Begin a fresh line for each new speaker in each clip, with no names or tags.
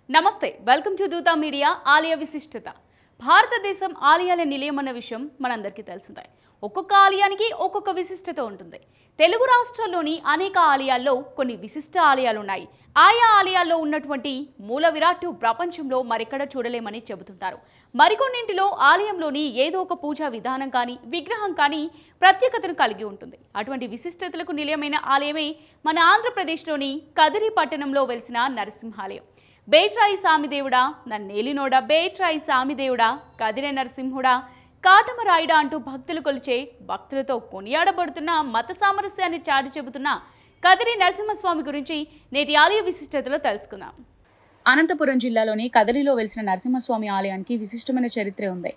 నమస్తే welcome to Dootha media ఆలయ విశిష్టత భారతదేశం ఆలయాల నిలయం అన్న విషయం మనందరికీ తెలిసిందే. ఒక్కొక్క ఆలయానికి ఒక్కొక్క విశిష్టత ఉంటుంది. తెలుగు రాష్ట్రాల్లోని అనేక ఆలయాల్లో కొన్ని విశిష్ట ఆలయాలు ఉన్నాయి. ఆయా ఆలయాల్లో ఉన్నటువంటి మూల విరాట్టు ప్రపంచంలో మరెక్కడ చూడలేమని చెబుతుంటారు. మరికొన్నింటిలో ఆలయంలోని ఏదో ఒక పూజా విధానం కానీ విగ్రహం కానీ ప్రత్యేకతను కలిగి ఉంటుంది. అటువంటి విశిష్టతలకు నిలయమైన ఆలయమే మన ఆంధ్రప్రదేశ్లోని కదిరి పట్టణంలో వెలిసిన నరసింహాలయం. బేట్రాయి సామిదేవుడా నన్నేలినోడా, బేట్రాయి సామిదేవుడా, కదిరే నరసింహుడా, కాటమరాయుడా అంటూ భక్తులు కొలిచే, భక్తులతో కొనియాడబడుతున్న మత సామరస్యాన్ని చాటి చెబుతున్న కదిరి నరసింహస్వామి గురించి నేటి ఆలయ విశిష్టతలో తెలుసుకుందాం. అనంతపురం జిల్లాలోని కదిరిలో వెలిసిన నరసింహస్వామి ఆలయానికి విశిష్టమైన చరిత్ర ఉంది.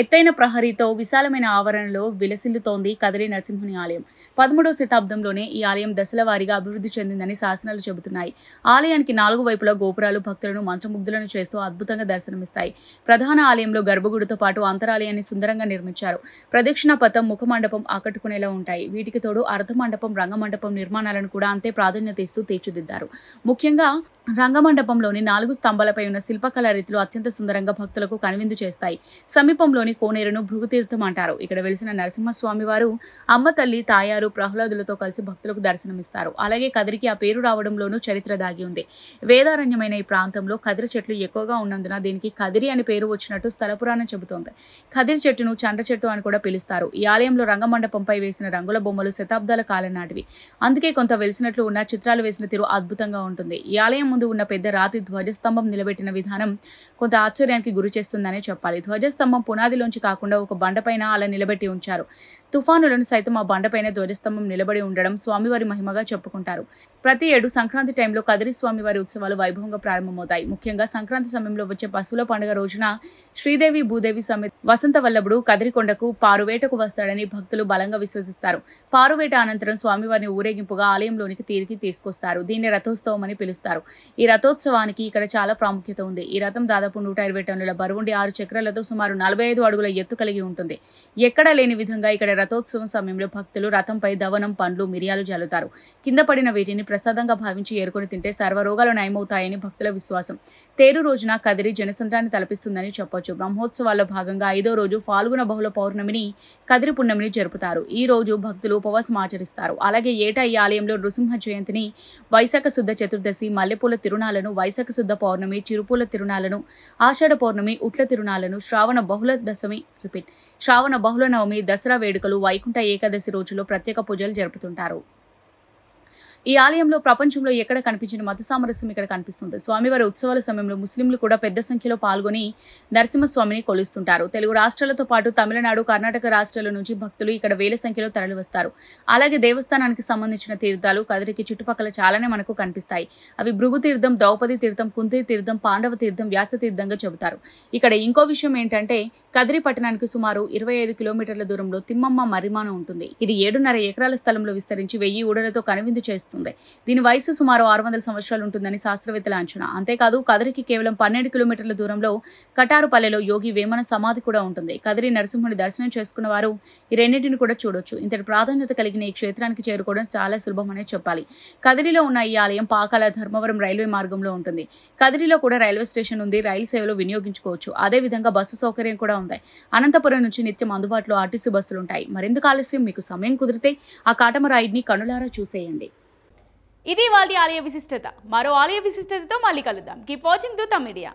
ఎత్తైన ప్రహరీతో విశాలమైన ఆవరణలో విలసిల్లుతోంది కదిరి నరసింహుని ఆలయం. 13వ శతాబ్దంలోనే ఈ ఆలయం దశల వారీగా అభివృద్ధి చెందిందని శాసనాలు చెబుతున్నాయి. ఆలయానికి 4 వైపులా గోపురాలు భక్తులను మంత్రముగ్ధులను చేస్తూ అద్భుతంగా దర్శనమిస్తాయి. ప్రధాన ఆలయంలో గర్భగుడితో పాటు అంతరాలయాన్ని సుందరంగా నిర్మించారు. ప్రదక్షిణ పథం, ముఖమండపం ఆకట్టుకునేలా ఉంటాయి. వీటికి తోడు అర్ధమండపం, రంగమండపం నిర్మాణాలను కూడా అంతే ప్రాధాన్యత ఇస్తూ తీర్చిదిద్దారు. ముఖ్యంగా రంగమండపంలోని 4 స్తంభాలపై ఉన్న శిల్పకళా రీతులు అత్యంత సుందరంగా భక్తులకు కనువిందు చేస్తాయి. సమీపంలోని కోనేరును భృగుతీర్థం అంటారు. ఇక్కడ వెలిసిన నరసింహస్వామి వారు అమ్మ తల్లి, తాయారు, ప్రహ్లాదులతో కలిసి భక్తులకు దర్శనమిస్తారు. అలాగే కదిరికి ఆ పేరు రావడంలోనూ చరిత్ర దాగి ఉంది. వేదారణ్యమైన ఈ ప్రాంతంలో కదిరి చెట్లు ఎక్కువగా ఉన్నందున దీనికి కదిరి అని పేరు వచ్చినట్టు స్థల పురాణం చెబుతోంది. కదిరి చెట్టును చండ్ర చెట్టు అని కూడా పిలుస్తారు. ఈ ఆలయంలో రంగమండపంపై వేసిన రంగుల బొమ్మలు శతాబ్దాల కాలం నాటివి. అందుకే కొంత వెలిసినట్లు ఉన్న చిత్రాలు వేసిన తీరు అద్భుతంగా ఉంటుంది. ఈ ఆలయం ముందు ఉన్న పెద్ద రాతి ధ్వజస్తంభం నిలబెట్టిన విధానం కొంత ఆశ్చర్యానికి గురి చేస్తుందనే చెప్పాలి. ధ్వజస్తంభం పునాదిలోంచి కాకుండా ఒక బండపైన అలా నిలబెట్టి ఉంచారు. తుఫానులను సైతం ఆ బండపైన ధ్వజస్తంభం నిలబడి ఉండడం స్వామివారి మహిమగా చెప్పుకుంటారు. ప్రతి ఏడు సంక్రాంతి టైంలో కదిరి స్వామివారి ఉత్సవాలు వైభవంగా ప్రారంభమవుతాయి. ముఖ్యంగా సంక్రాంతి సమయంలో వచ్చే పశువుల పండుగ రోజున శ్రీదేవి భూదేవి సమేత వసంత వల్లభుడు కదిరికొండకు పారువేటకు వస్తాడని భక్తులు బలంగా విశ్వసిస్తారు. పారువేట అనంతరం స్వామివారిని ఊరేగింపుగా ఆలయంలోనికి తిరిగి తీసుకొస్తారు. దీన్ని రథోత్సవం అని పిలుస్తారు. ఈ రథోత్సవానికి ఇక్కడ చాలా ప్రాముఖ్యత ఉంది. ఈ రథం దాదాపు 120 టన్నుల బరువుండి 6 చక్రాలతో సుమారు 45 అడుగుల ఎత్తు కలిగి ఉంటుంది. ఎక్కడా లేని విధంగా ఇక్కడ రథోత్సవం సమయంలో భక్తులు రథంపై దవనం, పండ్లు, మిరియాలు జల్లుతారు. కింద పడిన వీటిని ప్రసాదంగా భావించి ఏరుకొని తింటే సర్వరోగాలు నయమవుతాయని భక్తుల విశ్వాసం. తేరు రోజున కదిరి జనసంద్రాన్ని తలపిస్తుందని చెప్పొచ్చు. బ్రహ్మోత్సవాల్లో భాగంగా 5వ రోజు ఫాల్గుణ బహుళ పౌర్ణమిని కదిరి పున్నమిని జరుపుతారు. ఈ రోజు భక్తులు ఉపవాసం ఆచరిస్తారు. అలాగే ఏటా ఈ ఆలయంలో నృసింహ జయంతిని, వైశాఖ శుద్ధ చతుర్దశి, మల్లెపూల తిరునాళ్లను, వైశాఖ శుద్ధ పౌర్ణమి, చిరుపూల తిరునాళ్లను, ఆషాఢ పౌర్ణమి, ఉట్ల తిరునాళ్లను, శ్రావణ బహుళ నవమి, దసరా వేడుకలు, వైకుంఠ ఏకాదశి రోజుల్లో ప్రత్యేక పూజలు జరుపుతుంటారు. ఈ ఆలయంలో ప్రపంచంలో ఎక్కడ కనిపించిన మత సామరస్యం ఇక్కడ కనిపిస్తుంది. స్వామివారి ఉత్సవాల సమయంలో ముస్లింలు కూడా పెద్ద సంఖ్యలో పాల్గొని నరసింహస్వామిని కొలుస్తుంటారు. తెలుగు రాష్ట్రాలతో పాటు తమిళనాడు, కర్ణాటక రాష్ట్రాల నుంచి భక్తులు ఇక్కడ వేల సంఖ్యలో తరలివస్తారు. అలాగే దేవస్థానానికి సంబంధించిన తీర్థాలు కదిరికి చుట్టుపక్కల చాలానే మనకు కనిపిస్తాయి. అవి భృగు తీర్థం, ద్రౌపది తీర్థం, కుంతి తీర్థం, పాండవ తీర్థం, వ్యాస తీర్థంగా చెబుతారు. ఇక్కడ ఇంకో విషయం ఏంటంటే కదిరి పట్టణానికి సుమారు 25 కిలోమీటర్ల దూరంలో తిమ్మమ్మ మర్రిమాన ఉంటుంది. ఇది 7.5 ఎకరాల స్థలంలో విస్తరించి 1000 ఊడలతో కనువిందు చేస్తుంది. దీని వయసు సుమారు 600 సంవత్సరాలు ఉంటుందని శాస్త్రవేత్తల అంచనా. అంతేకాదు కదిరికి కేవలం 12 కిలోమీటర్ల దూరంలో కటారుపల్లెలో యోగి వేమన సమాధి కూడా ఉంటుంది. కదిరి నరసింహుని దర్శనం చేసుకున్న వారు ఈ రెండింటిని కూడా చూడొచ్చు. ఇంతటి ప్రాధాన్యత కలిగిన ఈ క్షేత్రానికి చేరుకోవడం చాలా సులభమనే చెప్పాలి. కదిరిలో ఉన్న ఈ ఆలయం పాకాల, ధర్మవరం రైల్వే మార్గంలో ఉంటుంది. కదిరిలో కూడా రైల్వే స్టేషన్ ఉంది. రైలు సేవలు వినియోగించుకోవచ్చు. అదే విధంగా బస్సు సౌకర్యం కూడా ఉంది. అనంతపురం నుంచి నిత్యం అందుబాటులో ఆర్టీసీ బస్సులు ఉంటాయి. మరెందుకు ఆలస్యం, మీకు సమయం కుదిరితే ఆ కాటమరాయుడిని కనులారా చూసేయండి. ఇది వాళ్ళ ఆలయ విశిష్టత. మరో ఆలయ విశిష్టతతో మళ్ళీ కలుద్దాం. Keep watching Dootha media.